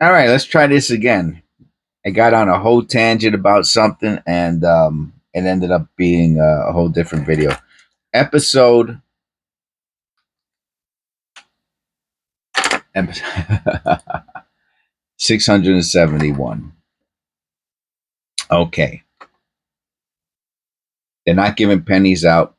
All right, let's try this again. I got on a whole tangent about something, and it ended up being a whole different video. Episode 671. Okay, they're not giving pennies out.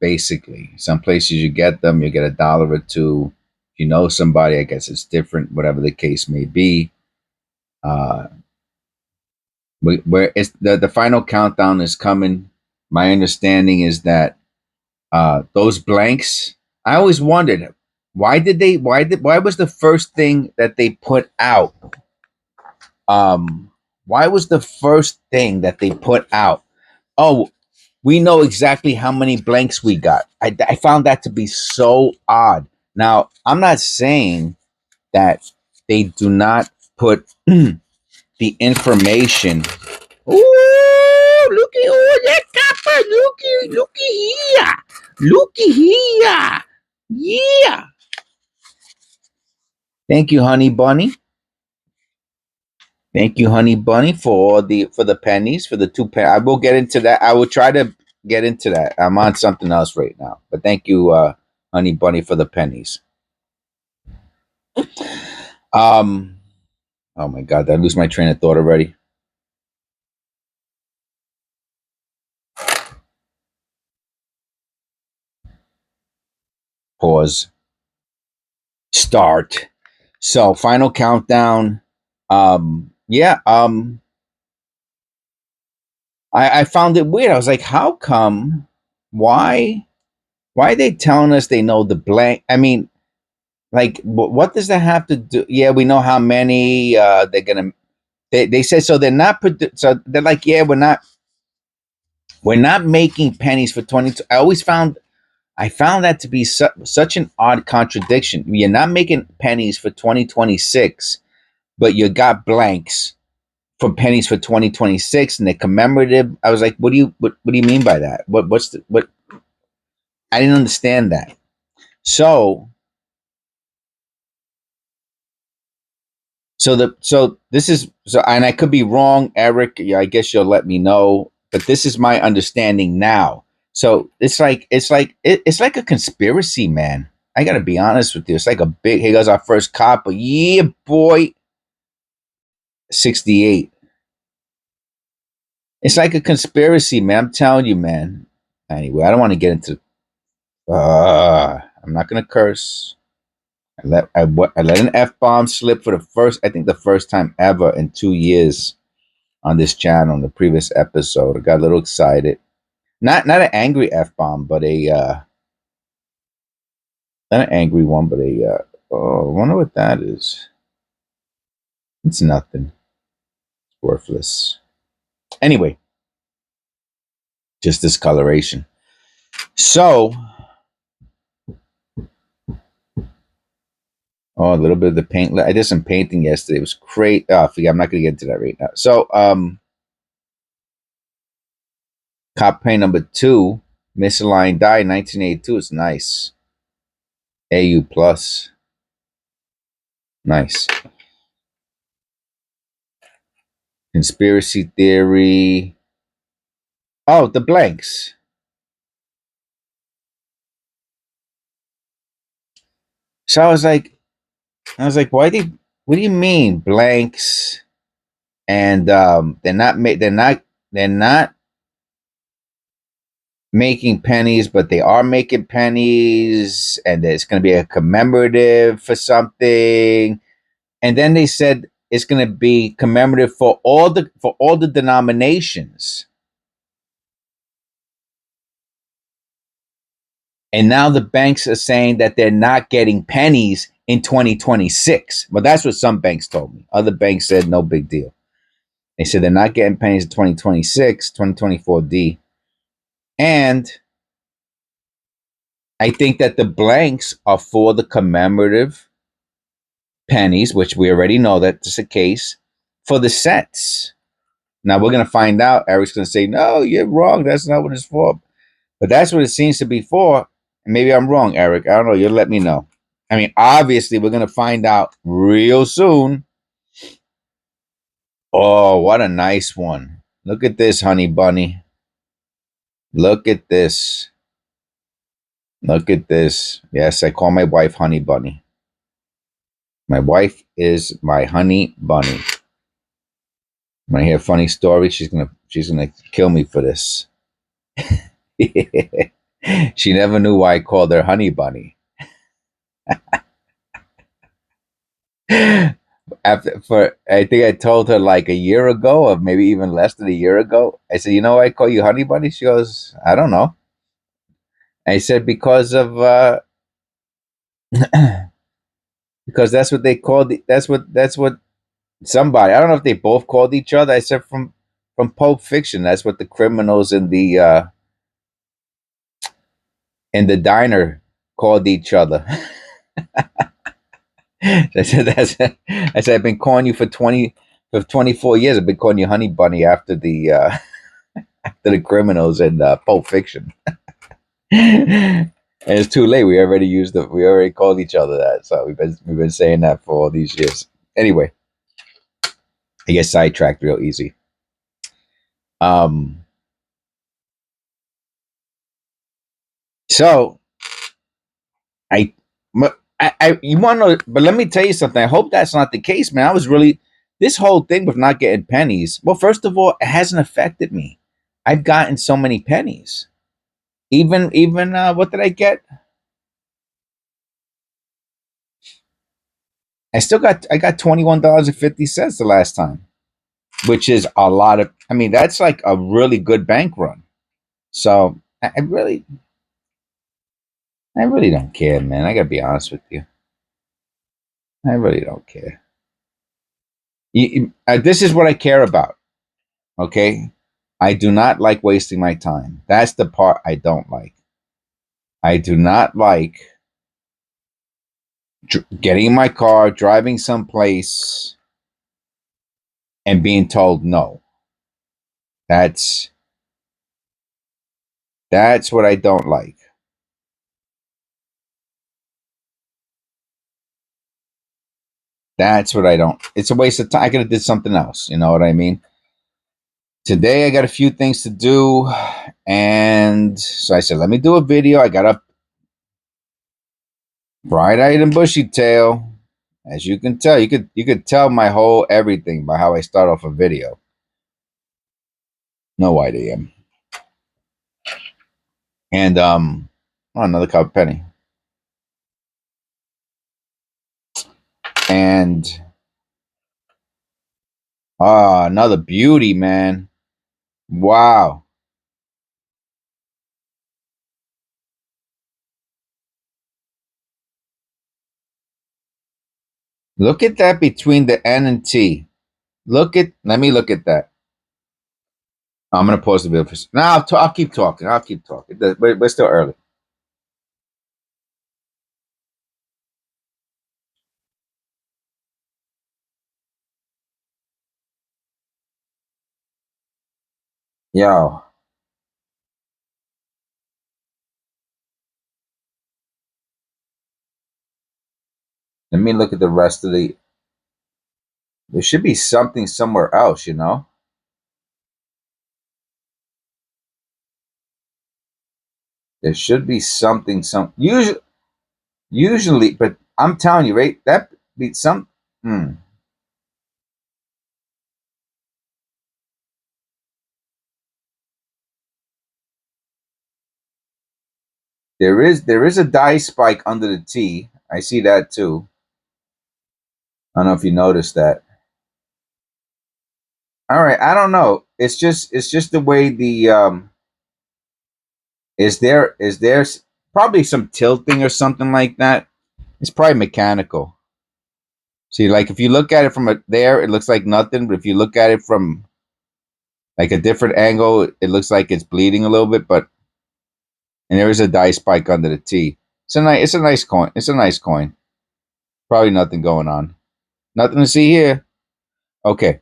Basically, some places you get them, you get $1 or two. If you know somebody, I guess it's different. Whatever the case may be. Uh, where it's the final countdown is coming. My understanding is that those blanks. I always wondered why was the first thing that they put out? Why was the first thing that they put out? Oh, we know exactly how many blanks we got. I found that to be so odd. Now, I'm not saying that they do not put the information. Oh, looky, oh, that copper, looky here, looky here, yeah. Thank you, Honey Bunny. Thank you, Honey Bunny, for the pennies for the two pen. I will get into that. I will try to get into that. I'm on something else right now, but thank you, Honey Bunny, for the pennies. Um, oh my God, did I lose my train of thought already? Pause. Start. So final countdown. Yeah. I found it weird. I was like, how come? Why? Why are they telling us they know the blank? I mean, like, what does that have to do? Yeah, we know how many they're gonna. They said so. They're not. So they're like, yeah, we're not making pennies for 20. I found that to be such an odd contradiction. You're not making pennies for 2026, but you got blanks for pennies for 2026, and they're commemorative. I was like, what do you mean by that? What? I didn't understand that. So so this is so, and I could be wrong, Eric. Yeah, I guess you'll let me know. But this is my understanding now. So it's like a conspiracy, man. I gotta be honest with you. It's like a big. Here goes our first copper. Yeah, boy. 68. It's like a conspiracy, man. I'm telling you, man. Anyway, I don't want to get into. I'm not gonna curse. I let an F bomb slip for the first. I think the first time ever in 2 years on this channel. In the previous episode, I got a little excited. Not an angry F bomb, but a not an angry one, but a oh, I wonder what that is. It's nothing. It's worthless. Anyway, just discoloration. So, oh, a little bit of the paint. I did some painting yesterday. It was great. Oh, I forget. I'm not going to get into that right now. So, cop paint number 2, misaligned die, 1982. It's nice. AU plus. Nice. Conspiracy theory. Oh, the blanks. So I was like, what do you mean blanks? And they're not making pennies, but they are making pennies, and it's going to be a commemorative for something. And then they said it's going to be commemorative for all the denominations. And now the banks are saying that they're not getting pennies in 2026. Well, that's what some banks told me. Other banks said no big deal. They said they're not getting pennies in 2026, 2024D. And I think that the blanks are for the commemorative pennies, which we already know that's the case, for the sets. Now we're going to find out. Eric's going to say, no, you're wrong. That's not what it's for. But that's what it seems to be for. And maybe I'm wrong, Eric. I don't know. You'll let me know. I mean, obviously, we're going to find out real soon. Oh, what a nice one. Look at this, honey bunny. Look at this. Look at this. Yes, I call my wife Honey Bunny. My wife is my honey bunny. When I hear a funny story, she's gonna kill me for this. She never knew why I called her Honey Bunny. I think I told her like a year ago, or maybe even less than a year ago. I said, "You know why I call you Honey Bunny?" She goes, "I don't know." I said, "Because of because that's what they called. That's what somebody. I don't know if they both called each other." I said, "From Pulp Fiction. That's what the criminals in the diner called each other." I said, I said, "I've been calling you for 24 years. I've been calling you Honey Bunny after the criminals in Pulp Fiction." And it's too late. We already used it. We already called each other that. So we've been saying that for all these years. Anyway, I get sidetracked real easy. Um. So I, you want to know? But let me tell you something. I hope that's not the case, man. I was really this whole thing with not getting pennies. Well, first of all, it hasn't affected me. I've gotten so many pennies. Even what did I get? I got $21.50 the last time, which is a lot of. I mean, that's like a really good bank run. So I really don't care, man. I gotta be honest with you. I really don't care. This is what I care about. Okay, I do not like wasting my time. That's the part I don't like. I do not like getting in my car, driving someplace, and being told no. That's that's what I don't like. That's what I don't. It's a waste of time. I could have did something else. You know what I mean? Today I got a few things to do, and so I said, let me do a video. I got up bright-eyed and bushy-tail. As you can tell, you could tell my whole everything by how I start off a video. No idea. And oh, another cup of penny. And another beauty, man. Wow. Look at that between the N and T. Let me look at that. I'm gonna pause the video for. No, I'll keep talking. I'll keep talking. We're still early. Yo, let me look at the rest of the. There should be something somewhere else, you know. There should be something usually, but I'm telling you, right? That be some. Hmm. There is a die spike under the T. I see that too. I don't know if you noticed that. All right, I don't know. It's just the way the is there probably some tilting or something like that. It's probably mechanical. See, like if you look at it from there, it looks like nothing. But if you look at it from like a different angle, it looks like it's bleeding a little bit. But and there is a die spike under the T. It's a nice coin. It's a nice coin. Probably nothing going on. Nothing to see here. Okay.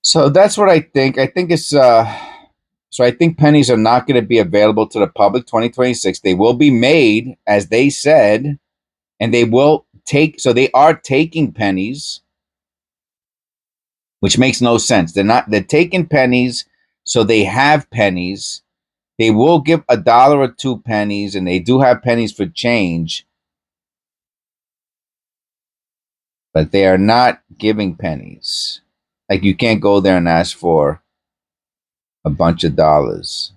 So that's what I think. I think it's so I think pennies are not going to be available to the public 2026. They will be made as they said, and they will so they are taking pennies, which makes no sense. They're taking pennies, so they have pennies. They will give $1 or 2 pennies, and they do have pennies for change, but they are not giving pennies. Like, you can't go there and ask for a bunch of dollars.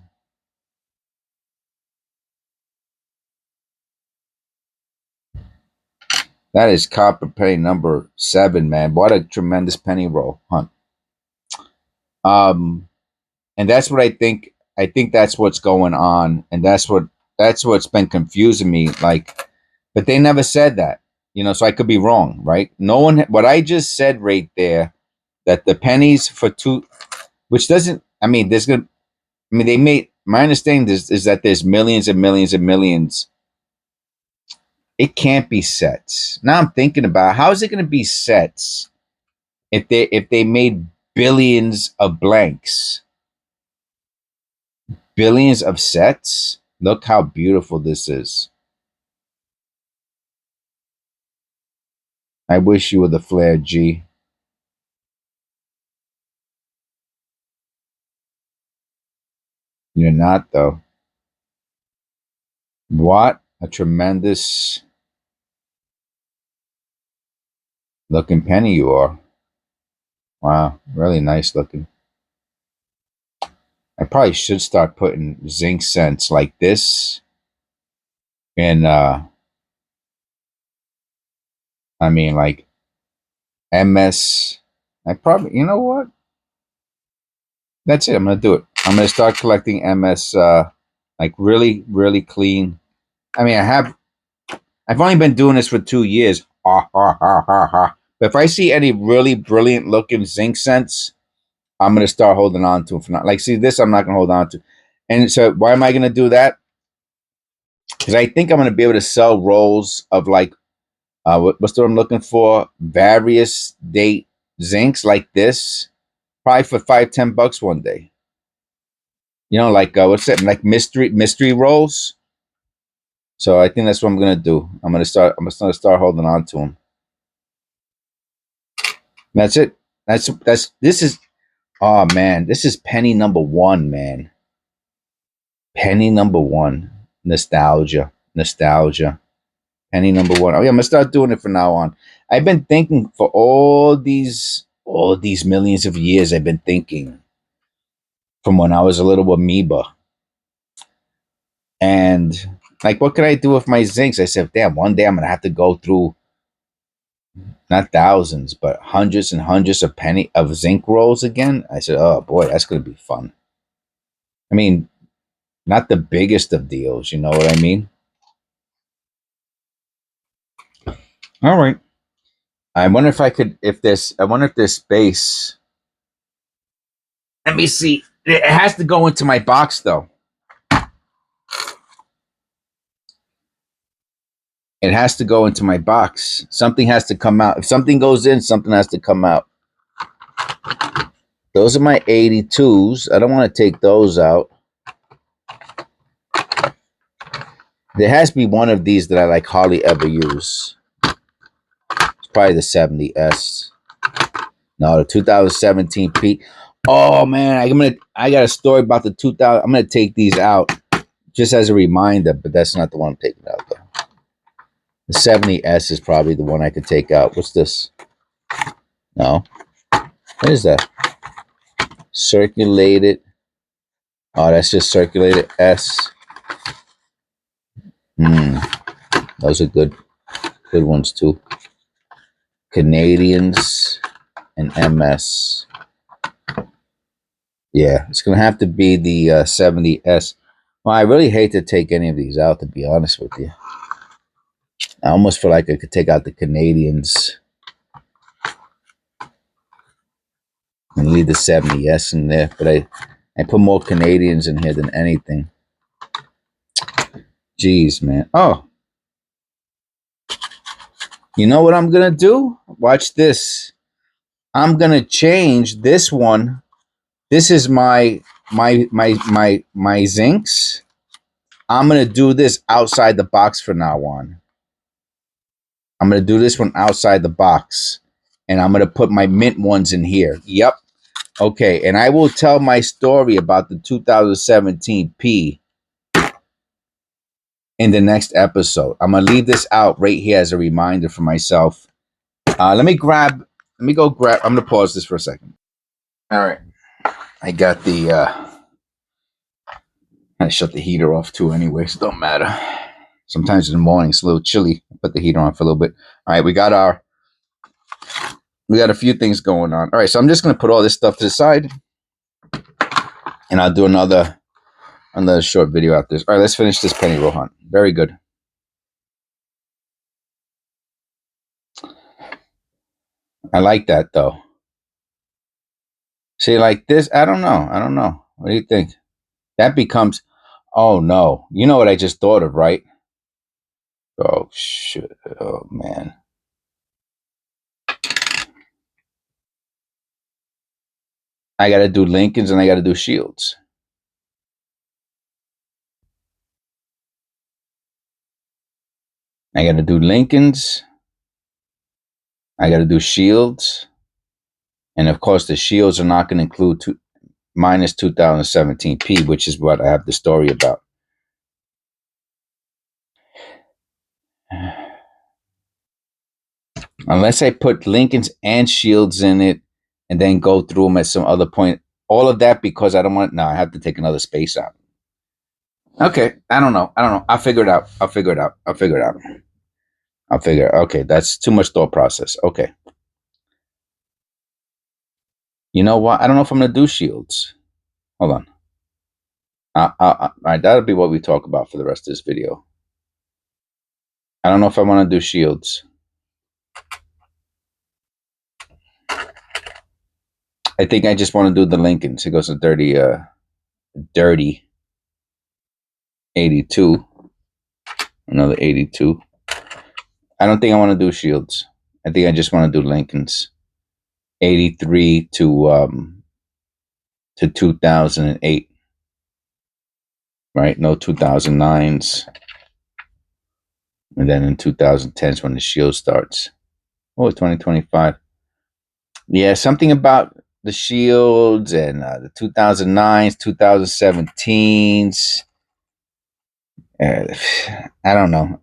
That is copper penny number 7, man. What a tremendous penny roll hunt. And that's what I think. I think that's what's going on, and that's what's been confusing me. Like, but they never said that, so I could be wrong, right? No one. What I just said right there, that the pennies for 2, which doesn't. I mean, there's gonna. I mean, they made. My understanding is that there's millions and millions and millions. It can't be sets. Now I'm thinking about, how is it going to be sets if they made billions of blanks, billions of sets. Look how beautiful this is. I wish you were the flare, G. You're not, though. What a tremendous looking penny you are. Wow, really nice looking. I probably should start putting zinc cents like this in I mean, like, MS. I probably, you know what? That's it. I'm gonna do it. I'm gonna start collecting MS, like, really, really clean. I mean, I've only been doing this for 2 years. Ha ha ha ha ha. But if I see any really brilliant looking zinc cents, I'm gonna start holding on to them for now. Like, see, this I'm not gonna hold on to. And so, why am I gonna do that? Because I think I'm gonna be able to sell rolls of, like, what's the word I'm looking for? Various date zincs like this, probably for $5-10 one day. Like, what's that? Like, mystery rolls. So I think that's what I'm gonna do. I'm gonna start holding on to them. That's it. This is. Oh man, this is penny number 1, man. Penny number 1. Nostalgia. Penny number 1. Oh yeah, I'm gonna start doing it from now on. I've been thinking for all these millions of years. I've been thinking from when I was a little amoeba, and, like, what can I do with my zincs? I said, damn, one day I'm gonna have to go through not thousands, but hundreds and hundreds of zinc rolls again. I said, oh boy, that's gonna be fun. I mean, not the biggest of deals, you know what I mean? All right. I wonder if I could, I wonder if there's space. Let me see. It has to go into my box, though. It has to go into my box. Something has to come out. If something goes in, something has to come out. Those are my 82s. I don't want to take those out. There has to be one of these that I, like, hardly ever use. It's probably the 70S. No, the 2017 P. Oh man, I got a story about the 2000. I'm gonna take these out just as a reminder, but that's not the one I'm taking out though. The 70S is probably the one I could take out. What's this? No. What is that? Circulated. Oh, that's just circulated S. Those are good ones too. Canadians and MS. Yeah, it's gonna have to be the 70S. Well, I really hate to take any of these out, to be honest with you. I almost feel like I could take out the Canadians and leave the 70S in there, but I put more Canadians in here than anything. Jeez, man. Oh, you know what I'm gonna do? Watch this. I'm gonna change this one. This is my zincs. I'm gonna do this outside the box from now on. I'm going to do this one outside the box. And I'm going to put my mint ones in here. Yep. Okay. And I will tell my story about the 2017 P in the next episode. I'm going to leave this out right here as a reminder for myself. Let me go grab, I'm going to pause this for a second. All right. I got I shut the heater off too anyway, so it don't matter. Sometimes in the morning it's a little chilly. I put the heater on for a little bit. All right, we got a few things going on. All right, so I'm just gonna put all this stuff to the side, and I'll do another short video after this. All right, let's finish this penny roll hunt. Very good. I like that though. See, like this, I don't know. What do you think? That becomes, oh no. You know what I just thought of, right? Oh shit. Oh man. I gotta do Lincolns and I gotta do Shields. I gotta do Lincolns. I gotta do Shields. And of course the Shields are not gonna include minus 2017 P, which is what I have the story about. Unless I put Lincolns and Shields in it and then go through them at some other point. All of that because I don't want, no, I have to take another space out. Okay, I don't know. I'll figure it out. Okay, that's too much thought process. Okay. You know what? I don't know if I'm going to do Shields. Hold on. All right, that'll be what we talk about for the rest of this video. I don't know if I want to do Shields. I think I just want to do the Lincolns. It goes to dirty 82. Another 82. I don't think I want to do Shields. I think I just want to do Lincolns. 83 to 2008. Right? No 2009s. And then in 2010s when the Shield starts. Oh, 2025. Yeah, something about the Shields and the 2009s, 2017s. I don't know.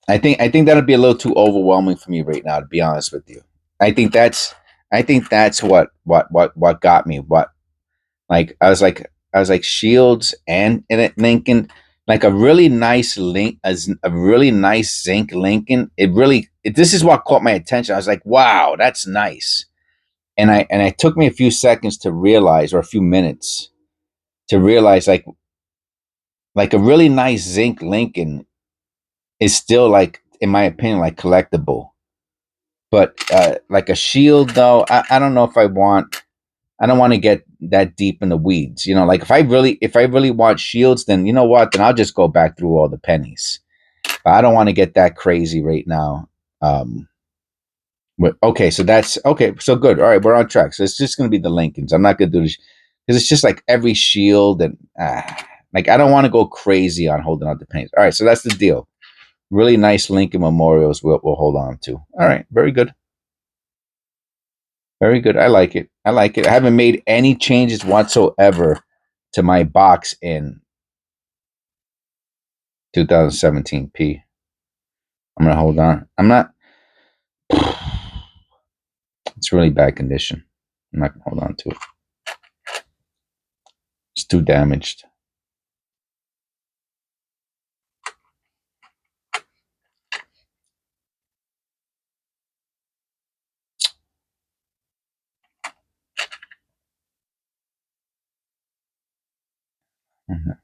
I think that'll be a little too overwhelming for me right now, to be honest with you. I think that's what got me. What, like I was like Shields and it Lincoln, like a really nice a really nice zinc Lincoln. This is what caught my attention. I was like, wow, that's nice. And it took me a few seconds to realize, or a few minutes to realize, like a really nice zinc Lincoln is still, like, in my opinion, like collectible. But like a Shield though, I don't know if I don't want to get that deep in the weeds. Like if I really want Shields, then you know what? Then I'll just go back through all the pennies. But I don't want to get that crazy right now. Okay, so that's okay. So good. All right, we're on track. So it's just going to be the Lincolns. I'm not going to do this because it's just like every Shield and like I don't want to go crazy on holding on to pennies. All right, so that's the deal. Really nice Lincoln memorials we'll hold on to. All right, very good. Very good. I like it. I haven't made any changes whatsoever to my box in 2017 P. I'm going to hold on. I'm not. It's really bad condition. I'm not going to hold on to it. It's too damaged.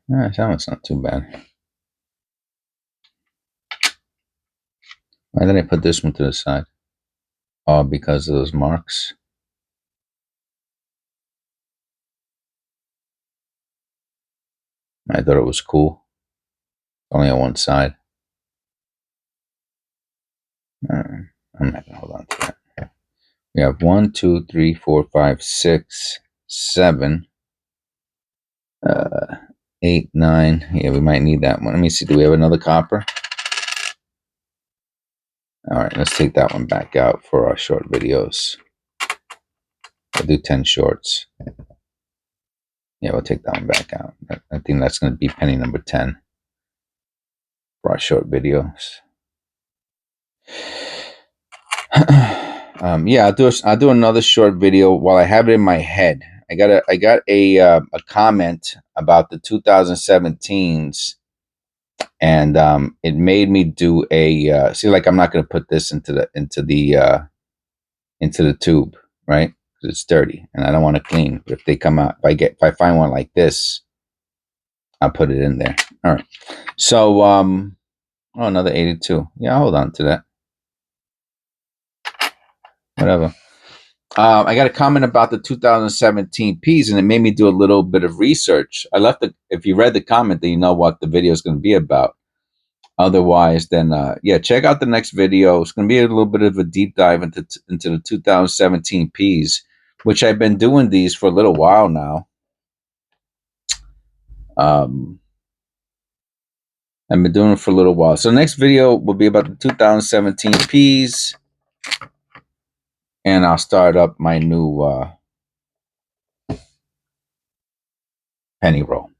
That one's not too bad. Why did I put this one to the side? Oh, because of those marks. I thought it was cool. Only on one side. I'm not going to hold on to that. We have 1, 2, 3, 4, 5, 6, 7. 8, 9. Yeah, we might need that one. Let me see. Do we have another copper? All right, let's take that one back out for our short videos. I'll do 10 shorts. Yeah, we'll take that one back out. I think that's going to be penny number 10 for our short videos. Yeah, I'll do another short video while I have it in my head. I got a comment about the 2017s, and it made me do a see, like, I'm not going to put this into the tube, right? 'Cause it's dirty and I don't want to clean. But if they come out, if I find one like this, I'll put it in there. All right. So oh, another 82. Yeah, I'll hold on to that. Whatever. I got a comment about the 2017 Ps, and it made me do a little bit of research. If you read the comment, then you know what the video is going to be about. Otherwise, then yeah, check out the next video. It's going to be a little bit of a deep dive into the 2017 Ps, which I've been doing these for a little while now. I've been doing it for a little while. So the next video will be about the 2017 Ps, and I'll start up my new penny roll.